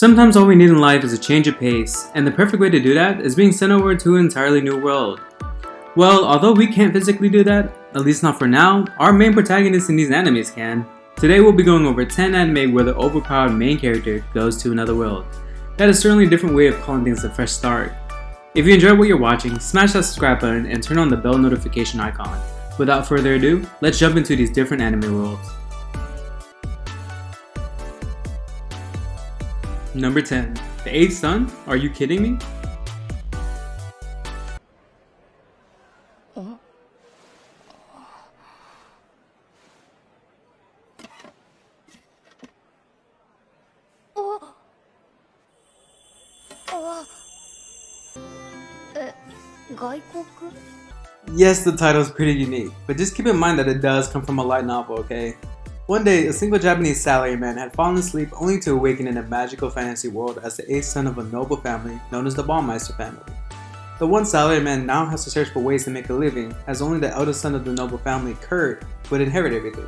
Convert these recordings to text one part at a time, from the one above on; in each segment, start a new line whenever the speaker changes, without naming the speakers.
Sometimes all we need in life is a change of pace, and the perfect way to do that is being sent over to an entirely new world. Well, although we can't physically do that, at least not for now, our main protagonists in these animes can. Today we'll be going over 10 anime where the overpowered main character goes to another world. That is certainly a different way of calling things a fresh start. If you enjoyed what you're watching, smash that subscribe button and turn on the bell notification icon. Without further ado, let's jump into these different anime worlds. Number 10. The 8th Son? Are you kidding me? Yes, the title is pretty unique, but just keep in mind that it does come from a light novel, okay? One day, a single Japanese salaryman had fallen asleep only to awaken in a magical fantasy world as the 8th son of a noble family known as the Baumeister family. The one salaryman now has to search for ways to make a living, as only the eldest son of the noble family, Kurt, would inherit everything.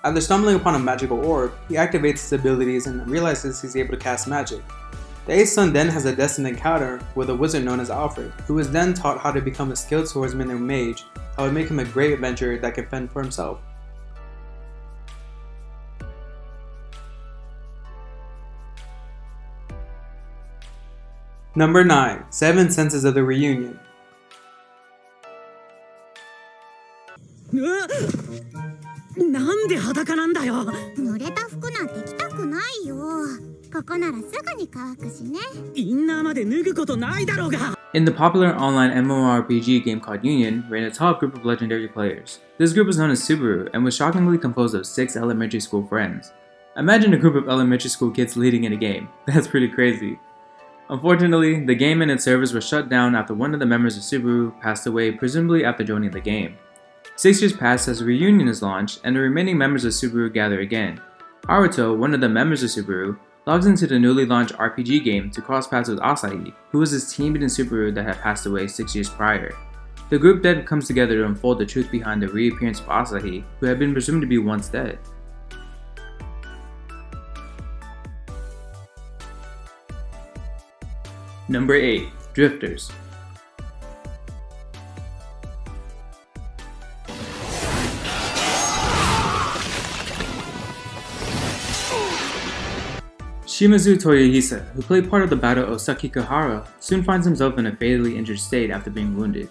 After stumbling upon a magical orb, he activates his abilities and realizes he's able to cast magic. The 8th son then has a destined encounter with a wizard known as Alfred, who is then taught how to become a skilled swordsman and mage that would make him a great adventurer that can fend for himself. Number 9. 7 Senses of the Reunion. In the popular online MMORPG game called Union, ran a top group of legendary players. This group was known as Subaru and was shockingly composed of 6 elementary school friends. Imagine a group of elementary school kids leading in a game. That's pretty crazy. Unfortunately, the game and its servers were shut down after one of the members of Subaru passed away, presumably after joining the game. 6 years passed as Reunion is launched, and the remaining members of Subaru gather again. Haruto, one of the members of Subaru, logs into the newly launched RPG game to cross paths with Asahi, who was his teammate in Subaru that had passed away 6 years prior. The group then comes together to unfold the truth behind the reappearance of Asahi, who had been presumed to be once dead. Number 8. Drifters. Shimizu Toyohisa, who played part of the Battle of Sakikahara, soon finds himself in a fatally injured state after being wounded.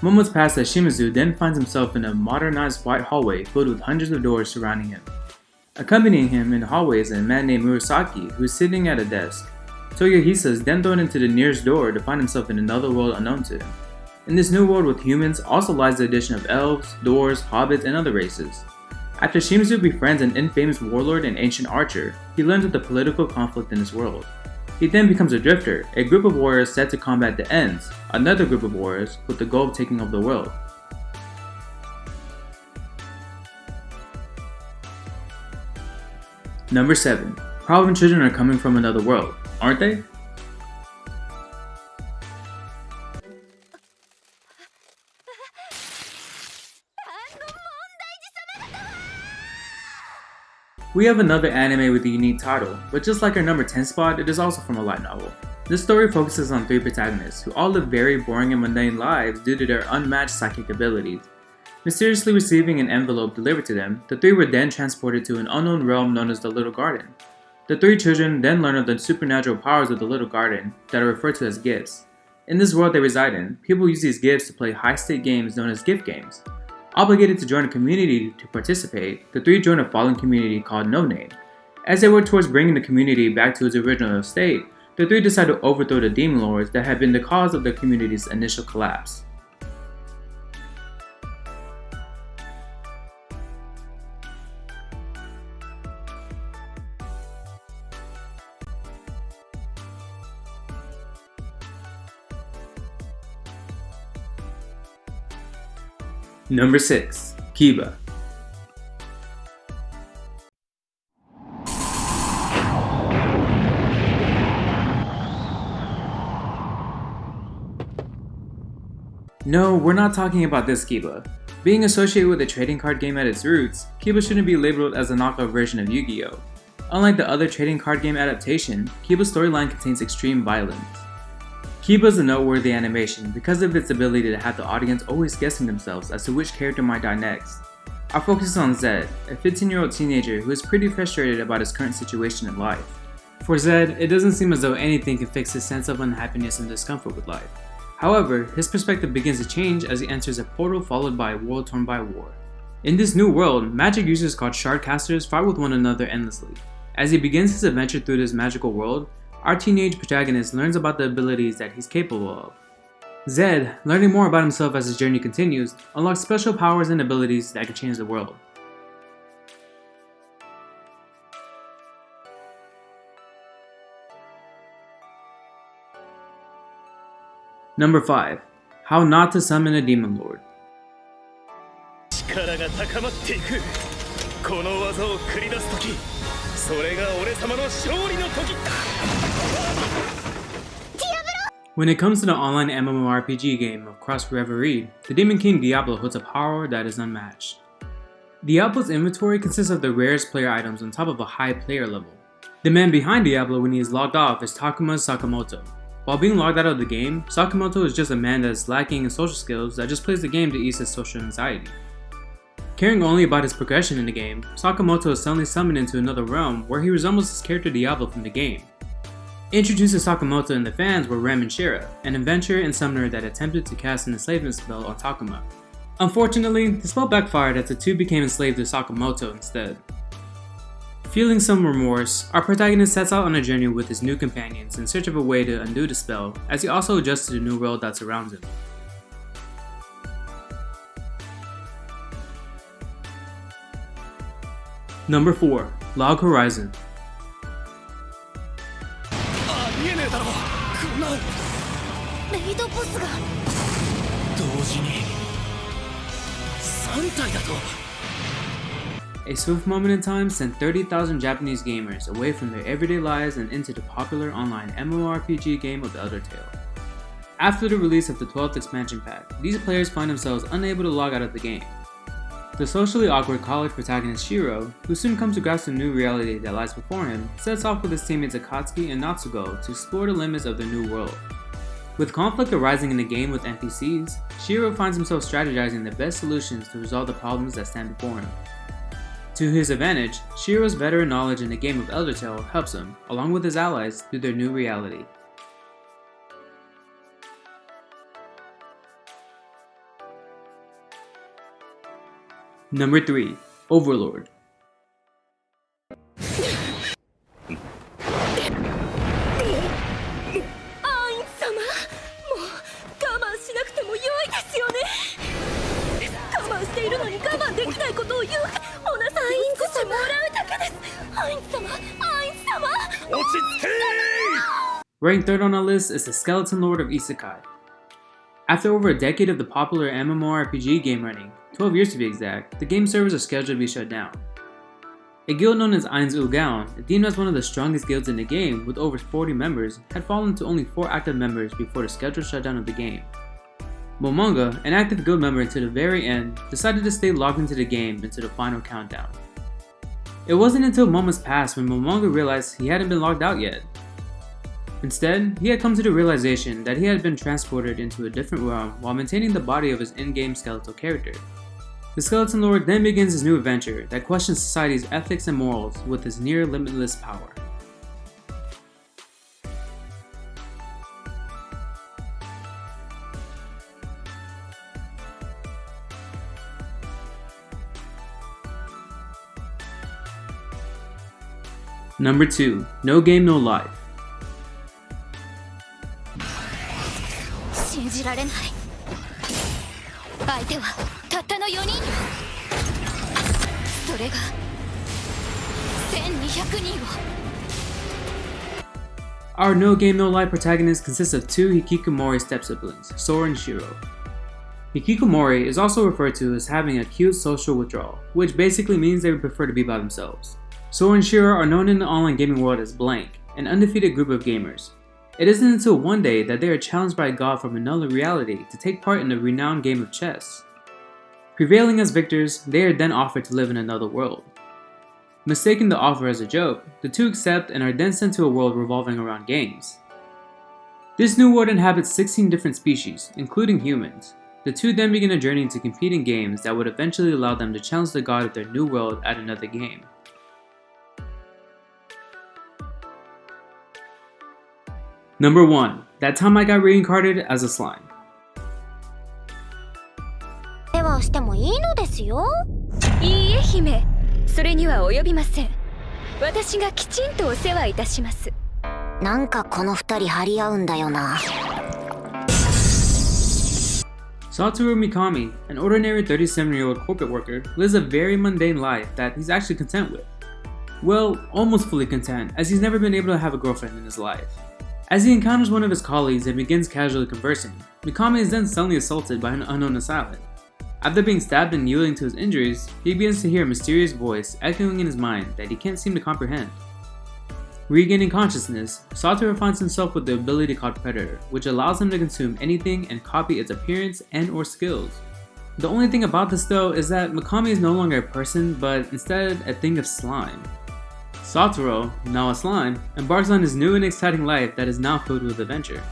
Moments pass as Shimizu then finds himself in a modernized white hallway filled with hundreds of doors surrounding him. Accompanying him in the hallway is a man named Murasaki who is sitting at a desk. Toyohisa is then thrown into the nearest door to find himself in another world unknown to him. In this new world with humans also lies the addition of elves, dwarves, hobbits, and other races. After Shimizu befriends an infamous warlord and ancient archer, he learns of the political conflict in this world. He then becomes a drifter, a group of warriors set to combat the Ends, another group of warriors with the goal of taking over the world. Number 7. Problem children are coming from another world, aren't they? We have another anime with a unique title, but just like our number 10 spot, it is also from a light novel. This story focuses on 3 protagonists who all live very boring and mundane lives due to their unmatched psychic abilities. Mysteriously receiving an envelope delivered to them, the 3 were then transported to an unknown realm known as the Little Garden. The 3 children then learn of the supernatural powers of the Little Garden that are referred to as gifts. In this world they reside in, people use these gifts to play high-stake games known as gift games. Obligated to join a community to participate, the 3 join a fallen community called No Name. As they work towards bringing the community back to its original state, the 3 decide to overthrow the demon lords that had been the cause of the community's initial collapse. Number 6. Kiba. No, we're not talking about this Kiba. Being associated with a trading card game at its roots, Kiba shouldn't be labeled as a knockoff version of Yu-Gi-Oh! Unlike the other trading card game adaptation, Kiba's storyline contains extreme violence. Kiba is a noteworthy animation because of its ability to have the audience always guessing themselves as to which character might die next. Our focus is on Zed, a 15-year-old teenager who is pretty frustrated about his current situation in life. For Zed, it doesn't seem as though anything can fix his sense of unhappiness and discomfort with life. However, his perspective begins to change as he enters a portal followed by a world torn by war. In this new world, magic users called Shardcasters fight with one another endlessly. As he begins his adventure through this magical world, our teenage protagonist learns about the abilities that he's capable of. Zed, learning more about himself as his journey continues, unlocks special powers and abilities that can change the world. Number 5. How Not to Summon a Demon Lord. When it comes to the online MMORPG game of Cross Reverie, the Demon King Diablo holds a power that is unmatched. Diablo's inventory consists of the rarest player items on top of a high player level. The man behind Diablo when he is logged off is Takuma Sakamoto. While being logged out of the game, Sakamoto is just a man that is lacking in social skills that just plays the game to ease his social anxiety. Caring only about his progression in the game, Sakamoto is suddenly summoned into another realm where he resembles his character Diablo from the game. Introduced to Sakamoto and the fans were Rem and Shira, an adventurer and summoner that attempted to cast an enslavement spell on Takuma. Unfortunately, the spell backfired as the two became enslaved to Sakamoto instead. Feeling some remorse, our protagonist sets out on a journey with his new companions in search of a way to undo the spell, as he also adjusts to the new world that surrounds him. Number 4. Log Horizon. A swift moment in time sent 30,000 Japanese gamers away from their everyday lives and into the popular online MMORPG game of the Undertale. After the release of the 12th expansion pack, these players find themselves unable to log out of the game. The socially awkward college protagonist Shiro, who soon comes to grasp the new reality that lies before him, sets off with his teammates Akatsuki and Natsugo to explore the limits of the new world. With conflict arising in the game with NPCs, Shiro finds himself strategizing the best solutions to resolve the problems that stand before him. To his advantage, Shiro's veteran knowledge in the game of Undertale helps him, along with his allies, through their new reality. Number 3. Overlord. Ranked third on our list is the Skeleton Lord of Isekei. After over a decade of the popular MMORPG game running, 12 years to be exact, the game servers are scheduled to be shut down. A guild known as Eins Ulgaun, deemed as one of the strongest guilds in the game with over 40 members, had fallen to only 4 active members before the scheduled shutdown of the game. Momonga, an active guild member until the very end, decided to stay logged into the game until the final countdown. It wasn't until moments passed when Momonga realized he hadn't been logged out yet. Instead, he had come to the realization that he had been transported into a different realm while maintaining the body of his in-game skeletal character. The Skeleton Lord then begins his new adventure that questions society's ethics and morals with his near-limitless power. Number 2. No Game No Life. Our No Game No Life protagonist consists of 2 Hikikomori step-siblings, Sora and Shiro. Hikikomori is also referred to as having acute social withdrawal, which basically means they would prefer to be by themselves. Sora and Shiro are known in the online gaming world as Blank, an undefeated group of gamers. It isn't until one day that they are challenged by a god from another reality to take part in the renowned game of chess. Prevailing as victors, they are then offered to live in another world. Mistaking the offer as a joke, the two accept and are then sent to a world revolving around games. This new world inhabits 16 different species, including humans. The two then begin a journey to compete in games that would eventually allow them to challenge the god of their new world at another game. Number 1. That time I got reincarnated as a slime.
世話してもいいのですよ。
いいえ姫、それには及びません。私がきちんとお世話いたします。
なんかこの二人張り合うんだよな。
Satoru Mikami, an ordinary 37-year-old corporate worker, lives a very mundane life that he's actually content with. Well, almost fully content, as he's never been able to have a girlfriend in his life. As he encounters one of his colleagues and begins casually conversing, Mikami is then suddenly assaulted by an unknown assailant. After being stabbed and yielding to his injuries, he begins to hear a mysterious voice echoing in his mind that he can't seem to comprehend. Regaining consciousness, Satoru finds himself with the ability called Predator, which allows him to consume anything and copy its appearance and or skills. The only thing about this though is that Mikami is no longer a person, but instead a thing of slime. Satoru, now a slime, embarks on his new and exciting life that is now filled with adventure.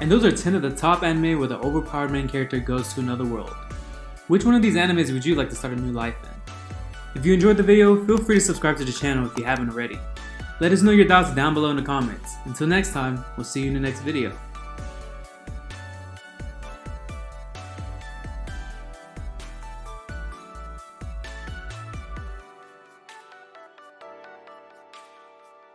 And those are 10 of the top anime where the overpowered main character goes to another world. Which one of these animes would you like to start a new life in? If you enjoyed the video, feel free to subscribe to the channel if you haven't already. Let us know your thoughts down below in the comments. Until next time, we'll see you in the next video.